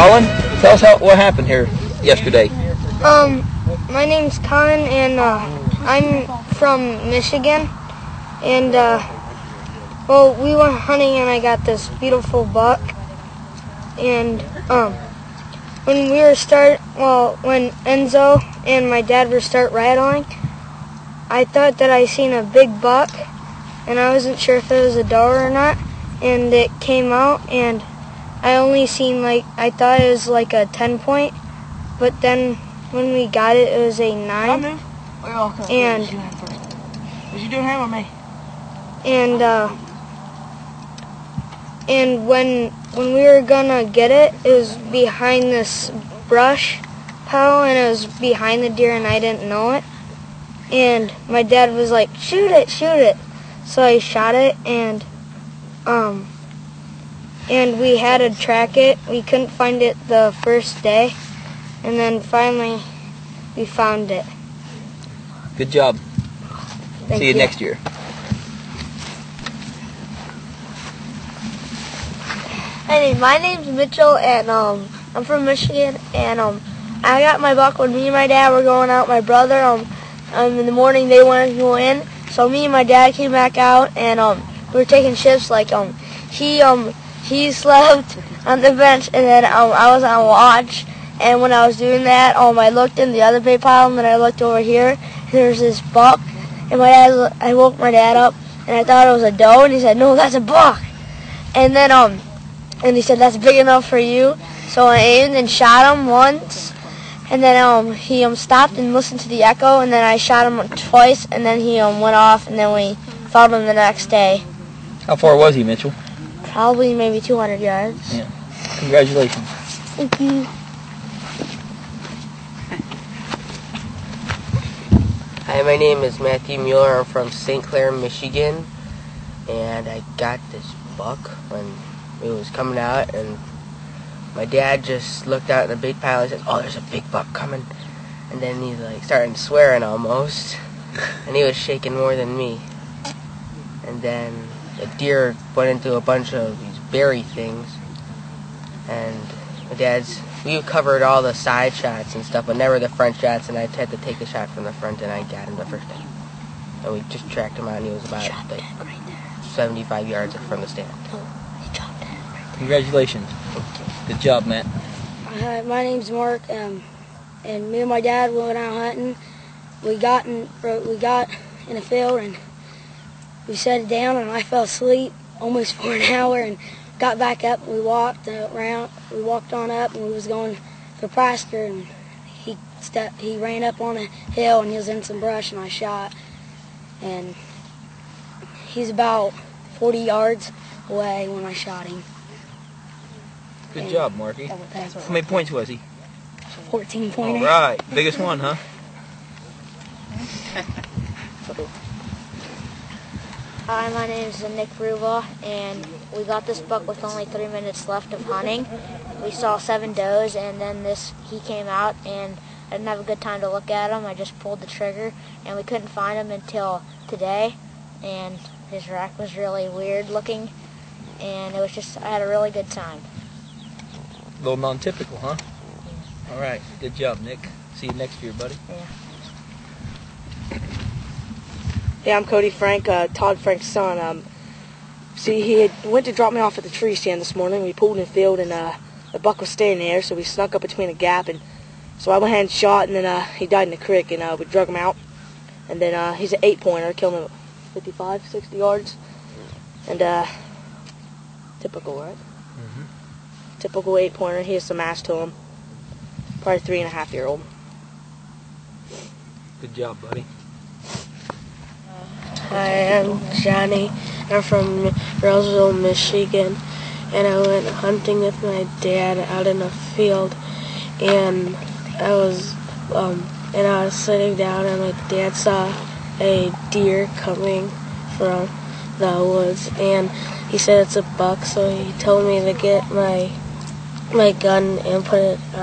Colin, tell us what happened here yesterday. My name's Colin, and I'm from Michigan, and well, we went hunting, and I got this beautiful buck, and when Enzo and my dad were start rattling, I thought that I seen a big buck, and I wasn't sure if it was a doe or not, and it came out, and I only seen I thought it was like a 10-point, but then when we got it, it was a 9. And you doing him or me? And when we were gonna get it, it was behind this brush pile, and it was behind the deer, and I didn't know it. And my dad was like, "Shoot it, shoot it!" So I shot it, and we had to track it. We couldn't find it the first day, and then finally we found it. Good job. See you next year. Hey, my name's Mitchell, and I'm from Michigan, and I got my buck when me and my dad were going out. My brother, in the morning they wanted to go in, so me and my dad came back out, and we were taking shifts. He slept on the bench, and then I was on watch. And when I was doing that, I looked in the other bay pile, and then I looked over here, and there was this buck. And I woke my dad up, and I thought it was a doe, and he said, "No, that's a buck." And then and he said, "That's big enough for you." So I aimed and shot him once, and then he stopped and listened to the echo, and then I shot him twice, and then he went off, and then we found him the next day. How far was he, Mitchell? Probably maybe 200 yards. Yeah. Congratulations. Thank you. Hi, my name is Matthew Mueller. I'm from St. Clair, Michigan, and I got this buck when it was coming out, and my dad just looked out in the big pile and said, "Oh, there's a big buck coming," and then he's starting swearing almost, and he was shaking more than me. And then the deer went into a bunch of these berry things, and we covered all the side shots and stuff, but never the front shots, and I had to take a shot from the front, and I got him the first time. And we just tracked him out, and he was about 75 yards from the stand. Congratulations. Good job, Matt. My name's Mark, and me and my dad went out hunting. We got in a field, and we sat down, and I fell asleep almost for an hour, and got back up. We walked around. We walked on up, and we was going for pasture, and he ran up on a hill, and he was in some brush, and I shot. And he's about 40 yards away when I shot him. Good job, Marky. How many points was he? 14 points. All right. Biggest one, huh? Hi, my name is Nick Ruba, and we got this buck with only 3 minutes left of hunting. We saw 7 does, and then he came out, and I didn't have a good time to look at him. I just pulled the trigger, and we couldn't find him until today, and his rack was really weird looking, and I had a really good time. A little non-typical, huh? All right. Good job, Nick. See you next year, buddy. Yeah. Yeah, I'm Cody Frank, Todd Frank's son. He went to drop me off at the tree stand this morning. We pulled in the field, and the buck was staying there, so we snuck up between a gap, and so I went ahead and shot, and then he died in the creek, and we drug him out. And then he's an 8-pointer, killed him at 55, 60 yards. And typical, right? Mm-hmm. Typical 8-pointer. He has some ass to him. Probably 3.5-year-old. Good job, buddy. Hi, I'm Johnny. I'm from Roseville, Michigan, and I went hunting with my dad out in a field, and I was sitting down, and my dad saw a deer coming from the woods, and he said it's a buck, so he told me to get my gun and put it